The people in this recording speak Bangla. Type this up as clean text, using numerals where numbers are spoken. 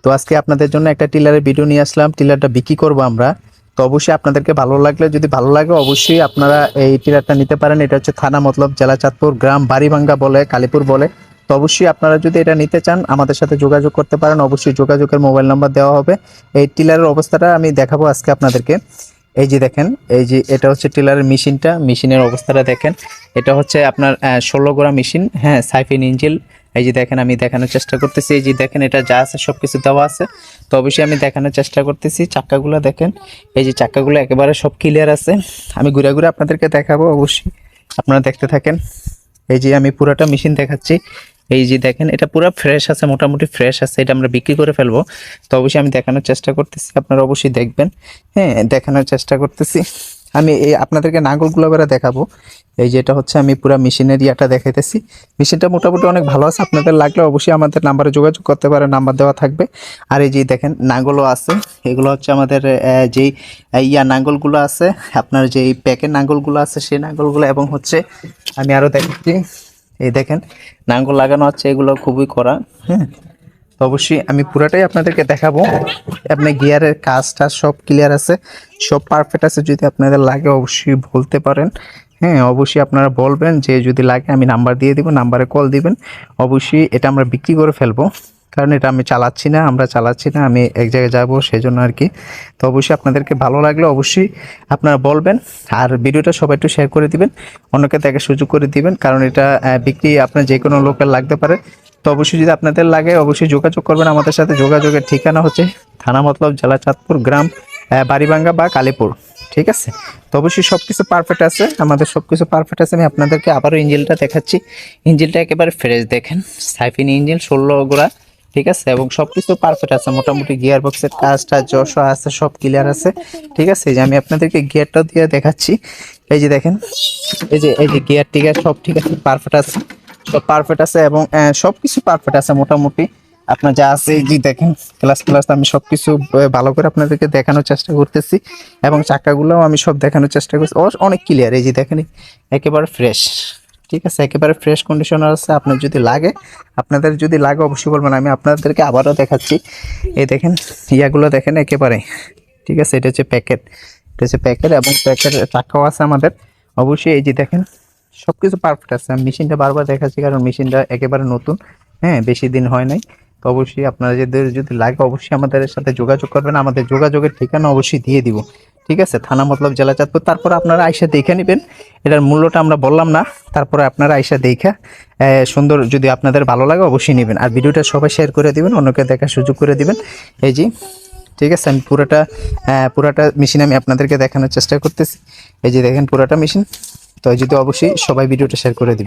তো আজকে আপনাদের জন্য একটা টিলারের ভিডিও নিয়ে আসলাম। টিলারটা বিক্রি করব আমরা। তো অবশ্যই আপনাদেরকে ভালো লাগলে, যদি ভালো লাগে অবশ্যই আপনারা এই টিলারটা নিতে পারেন। এটা হচ্ছে থানা মতলব, জেলা চাঁদপুর, গ্রাম বাড়িভাঙ্গা বলে, কালীপুর বলে। তো অবশ্যই আপনারা যদি এটা নিতে চান আমাদের সাথে যোগাযোগ করতে পারেন। অবশ্যই যোগাযোগের মোবাইল নাম্বার দেওয়া হবে। এই টিলারের অবস্থাটা আমি দেখাবো আজকে আপনাদেরকে। এই যে দেখেন, এই যে এটা হচ্ছে টিলারের মেশিনটা, মেশিনের অবস্থাটা দেখেন। এটা হচ্ছে আপনার 16 গোড়া মেশিন, হ্যাঁ, সাইফিন ইঞ্জিল। এই যে দেখেন, আমি দেখানোর চেষ্টা করতেছি। এই যে দেখেন, এটা যা আছে সব কিছু দেওয়া আছে। তো অবশ্যই আমি দেখানোর চেষ্টা করতেছি। চাক্কাগুলো দেখেন, এই যে চাক্কাগুলো একেবারে সব ক্লিয়ার আছে। আমি ঘুরে ঘুরে আপনাদেরকে দেখাবো, অবশ্যই আপনারা দেখতে থাকেন। এই যে আমি পুরাটা মেশিন দেখাচ্ছি। এই যে দেখেন, এটা পুরো ফ্রেশ আছে, মোটামুটি ফ্রেশ আছে। এটা আমরা বিক্রি করে ফেলবো। তো অবশ্যই আমি দেখানোর চেষ্টা করতেছি, আপনারা অবশ্যই দেখবেন। হ্যাঁ, দেখানোর চেষ্টা করতেছি। আমি এই আপনাদেরকে নাঙ্গলগুলো এবারে দেখাবো। এই যে এটা হচ্ছে আমি পুরো মেশিনের ইয়াটা দেখাইতেছি। মেশিনটা মোটামুটি অনেক ভালো আছে। আপনাদের লাগলে অবশ্যই আমাদের নাম্বারে যোগাযোগ করতে পারেন, নাম্বার দেওয়া থাকবে। আর এই যে দেখেন, নাঙ্গলও আছে। এগুলো হচ্ছে আমাদের যেই নাঙ্গলগুলো আছে, আপনার যেই প্যাকের নাঙ্গলগুলো আছে সেই নাঙ্গলগুলো, এবং হচ্ছে আমি আরও দেখাচ্ছি। এই দেখেন, নাঙ্গল লাগানো হচ্ছে, এগুলো খুবই কড়া। হ্যাঁ, তো অবশ্যই আমি পুরাটাই আপনাদেরকে দেখাবো। আপনি গিয়ারের কাজটা সব ক্লিয়ার আছে, সব পারফেক্ট আছে। যদি আপনাদের লাগে অবশ্যই বলতে পারেন। হ্যাঁ, অবশ্যই আপনারা বলবেন যে যদি লাগে, আমি নাম্বার দিয়ে দিব, নাম্বারে কল দিবেন। অবশ্যই এটা আমরা বিক্রি করে ফেলবো, কারণ এটা আমি চালাচ্ছি না, আমরা চালাচ্ছি না, আমি এক জায়গায় যাবো সেজন্য আর কি। তো অবশ্যই আপনাদেরকে ভালো লাগলে অবশ্যই আপনারা বলবেন। আর ভিডিওটা সবাই একটু শেয়ার করে দিবেন, অন্যকে দেখার সুযোগ করে দিবেন, কারণ এটা বিক্রি আপনার যে কোনো লোকের লাগতে পারে। তো অবশ্যই যদি আপনাদের লাগে অবশ্যই যোগাযোগ করবেন আমাদের সাথে। যোগাযোগের ঠিকানা হচ্ছে থানা মতলব, জেলা চাঁদপুর, গ্রাম বাড়িভাঙ্গা বা কালীপুর। ঠিক আছে, তো অবশ্যই সব কিছু পারফেক্ট আছে, আমাদের সব কিছু পারফেক্ট আছে। আমি আপনাদেরকে আবারও ইঞ্জিনটা দেখাচ্ছি। ইঞ্জিনটা একেবারে ফ্রেশ দেখেন, সাইফিন ইঞ্জিন, 16 গোড়া। ঠিক আছে, এবং সব কিছু পারফেক্ট আছে। মোটামুটি গিয়ার বক্সের কাজটা যশো আছে, সব ক্লিয়ার আছে। ঠিক আছে, এই যে আমি আপনাদেরকে গিয়ারটা দিয়ে দেখাচ্ছি। এই যে দেখেন, এই যে গিয়ার টিগার সব ঠিক আছে, পারফেক্ট আছে, সব পারফেক্ট আছে, এবং সবকিছু পারফেক্ট আছে মোটামুটি। আপনার যা আছে এই যে দেখেন, ক্লাস ক্লাস আমি সবকিছু ভালো করে আপনাদেরকে দেখানোর চেষ্টা করতেছি, এবং চাকাগুলোও আমি সব দেখানোর চেষ্টা করছি। অনেক ক্লিয়ার, এই যে দেখেন, একেবারে ফ্রেশ। ঠিক আছে, একেবারে ফ্রেশ কন্ডিশনার আছে। আপনার যদি লাগে, আপনাদের যদি লাগে অবশ্যই বলবেন। আমি আপনাদেরকে আবারও দেখাচ্ছি। এই দেখেন, ইয়াগুলো দেখেন একেবারে ঠিক আছে। এটা হচ্ছে প্যাকেট, এটা হচ্ছে প্যাকেট, এবং প্যাকেট চাকাও আছে আমাদের। অবশ্যই এই যে দেখেন, সব কিছু পারফেক্ট আছে। আমি মেশিনটা বারবার দেখাচ্ছি, কারণ মেশিনটা একেবারে নতুন, হ্যাঁ, বেশি দিন হয় নাই। তো অবশ্যই আপনারা যদি লাগে অবশ্যই আমাদের সাথে যোগাযোগ করবেন। আমাদের যোগাযোগের ঠিকানা অবশ্যই দিয়ে দিব। ঠিক আছে, থানা মতলব, জেলা চাঁদপুর। তারপর আপনারা আইসা দেখে নেবেন। এটার মূল্যটা আমরা বললাম না, তারপরে আপনারা আইসা দেখা সুন্দর, যদি আপনাদের ভালো লাগে অবশ্যই নেবেন। আর ভিডিওটা সবাই শেয়ার করে দিবেন, অন্যকে দেখার সুযোগ করে দিবেন। এই যে ঠিক আছে, আমি পুরাটা মেশিন আমি আপনাদেরকে দেখানোর চেষ্টা করতেছি। এই যে দেখেন পুরাটা মেশিন। তো যদি অবশ্যই সবাই ভিডিওটা শেয়ার করে দিবেন।